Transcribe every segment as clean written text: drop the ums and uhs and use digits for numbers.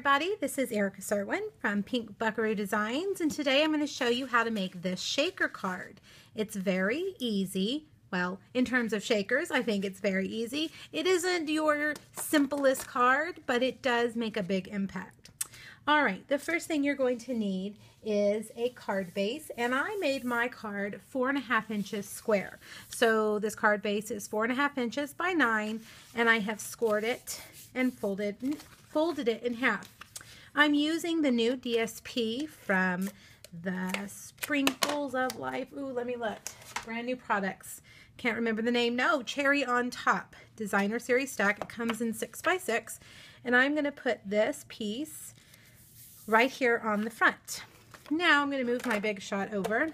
everybody, this is Erica Serwin from Pink Buckaroo Designs, and today I'm going to show you how to make this shaker card. It's very easy. Well, in terms of shakers, I think it's very easy. It isn't your simplest card, but it does make a big impact. All right, the first thing you're going to need is a card base, and I made my card 4.5 inches square. So this card base is 4.5 inches by 9, and I have scored it and folded it in half. I'm using the new DSP from the Sprinkles of Life. Ooh, let me look. Brand new products. Can't remember the name. No, Cherry on Top Designer Series Stack. It comes in 6x6, and I'm going to put this piece right here on the front. Now I'm going to move my Big Shot over.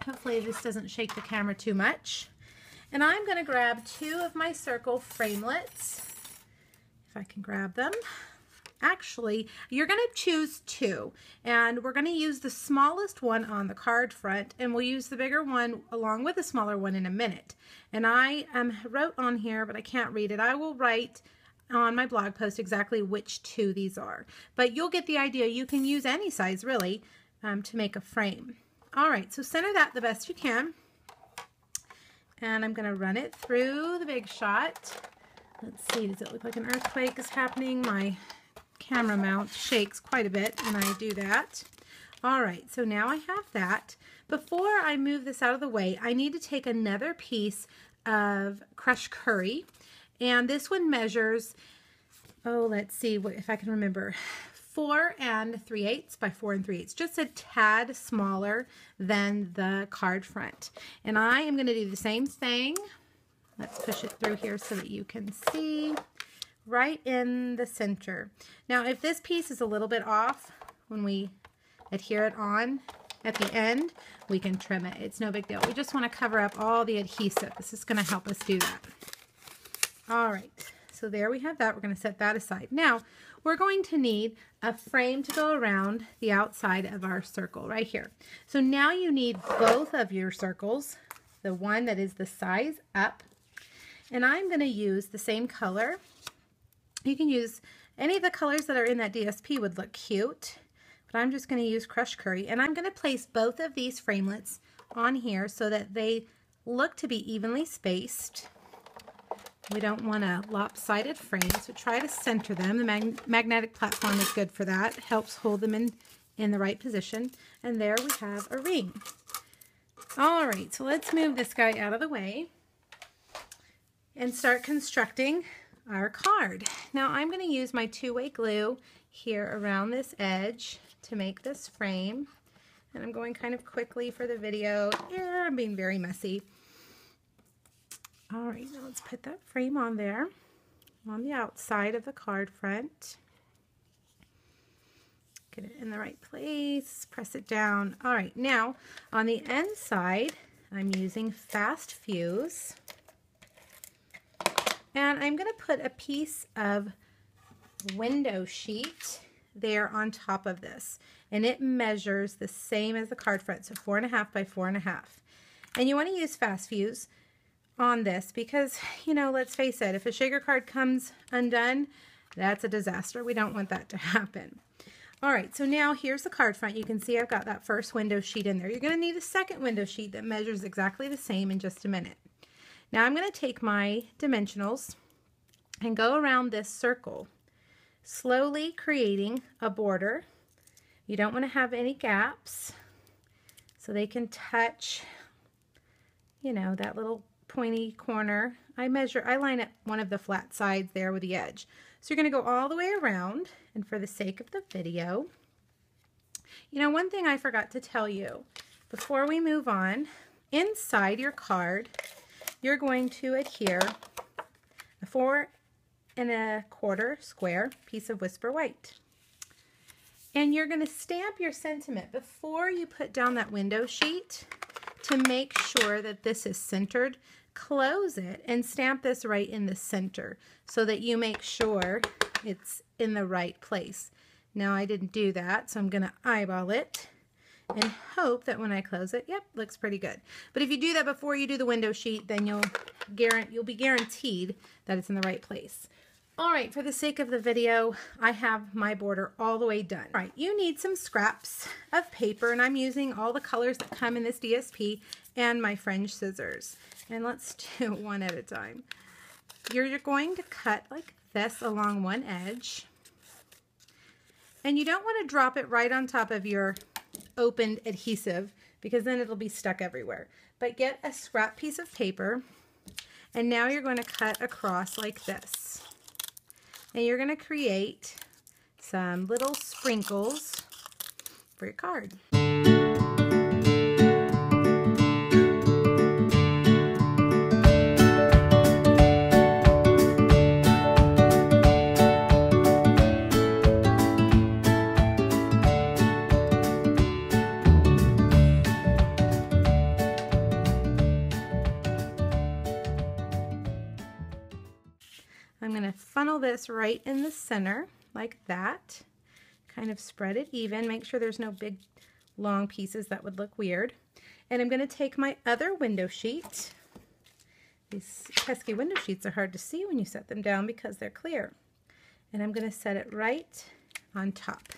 Hopefully this doesn't shake the camera too much. And I'm going to grab 2 of my circle framelits. If I can grab them. Actually, you're going to choose 2, and we're going to use the smallest one on the card front, and we'll use the bigger one along with the smaller one in a minute. And I wrote on here, but I can't read it. I will write on my blog post exactly which 2 these are, but you'll get the idea. You can use any size really to make a frame. All right, so center that the best you can, and I'm going to run it through the Big Shot. Let's see, does it look like an earthquake is happening? My camera mount shakes quite a bit when I do that. All right, so now I have that. Before I move this out of the way, I need to take another piece of crushed curry, and this one measures, let's see if I can remember, 4 3/8 by 4 3/8, just a tad smaller than the card front. And I am going to do the same thing. Let's push it through here so that you can see right in the center. Now, if this piece is a little bit off when we adhere it on at the end, we can trim it. It's no big deal. We just want to cover up all the adhesive. This is going to help us do that. All right, so there we have that. We're going to set that aside. Now, we're going to need a frame to go around the outside of our circle right here. So now you need both of your circles, the one that is the size up, and I'm going to use the same color. You can use any of the colors that are in that DSP would look cute, but I'm just going to use crushed curry, and I'm going to place both of these framelits on here so that they look to be evenly spaced. We don't want a lopsided frame, so try to center them. The magnetic platform is good for that. It helps hold them in the right position. And there we have a ring. All right, so let's move this guy out of the way and start constructing our card. Now I'm going to use my 2-way glue here around this edge to make this frame. And I'm going kind of quickly for the video. Yeah, I'm being very messy. All right, now let's put that frame on there, on the outside of the card front. Get it in the right place, press it down. All right, now on the inside, I'm using Fast Fuse. And I'm going to put a piece of window sheet there on top of this. And it measures the same as the card front, so 4.5 by 4.5. And you want to use Fast Fuse on this because, you know, let's face it, if a shaker card comes undone, that's a disaster. We don't want that to happen. All right, so now here's the card front. You can see I've got that first window sheet in there. You're going to need a second window sheet that measures exactly the same in just a minute. Now I'm going to take my dimensionals and go around this circle, slowly creating a border. You don't want to have any gaps so they can touch, you know, that little pointy corner. I line up one of the flat sides there with the edge. So you're going to go all the way around, and for the sake of the video, you know, one thing I forgot to tell you before we move on, inside your card, you're going to adhere a 4 1/4 square piece of Whisper White. And you're going to stamp your sentiment before you put down that window sheet to make sure that this is centered. Close it and stamp this right in the center so that you make sure it's in the right place. Now I didn't do that, so I'm going to eyeball it and hope that when I close it, yep, looks pretty good. But if you do that before you do the window sheet, then you'll be guaranteed that it's in the right place. All right, for the sake of the video, I have my border all the way done. All right, you need some scraps of paper, and I'm using all the colors that come in this DSP and my French scissors. And let's do one at a time. You're going to cut like this along one edge. And you don't want to drop it right on top of your opened adhesive because then it'll be stuck everywhere. But get a scrap piece of paper, and now you're going to cut across like this. And you're going to create some little sprinkles for your card. I'm going to funnel this right in the center like that. Kind of spread it even. Make sure there's no big long pieces that would look weird. And I'm going to take my other window sheet. These pesky window sheets are hard to see when you set them down because they're clear. And I'm going to set it right on top.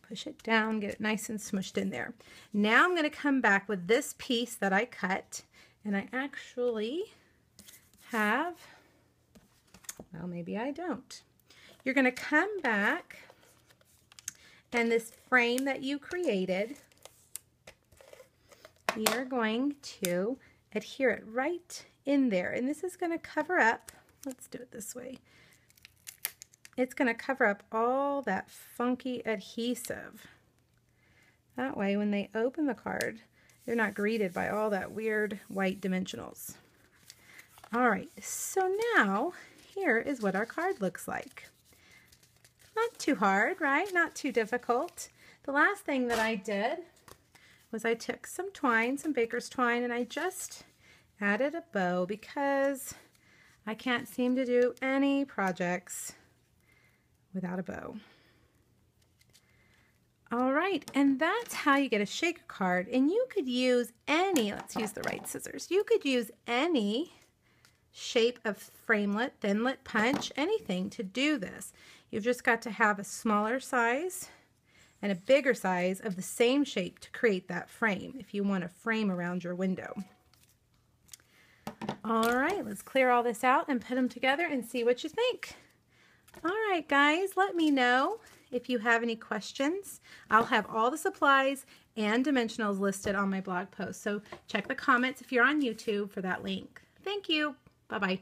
Push it down, get it nice and smushed in there. Now I'm going to come back with this piece that I cut. And I actually have... well, maybe I don't. You're going to come back, and this frame that you created, we are going to adhere it right in there. And this is going to cover up, let's do it this way. It's going to cover up all that funky adhesive. That way, when they open the card, they're not greeted by all that weird white dimensionals. All right, so now here is what our card looks like. Not too hard, right? Not too difficult. The last thing that I did was I took some twine, some baker's twine, and I just added a bow because I can't seem to do any projects without a bow. All right, and that's how you get a shaker card. And you could use any, let's use the right scissors, you could use any shape of framelit, thinlit, punch, anything to do this. You've just got to have a smaller size and a bigger size of the same shape to create that frame if you want a frame around your window. All right, let's clear all this out and put them together and see what you think. All right, guys, let me know if you have any questions. I'll have all the supplies and dimensionals listed on my blog post, so check the comments if you're on YouTube for that link. Thank you. Bye-bye.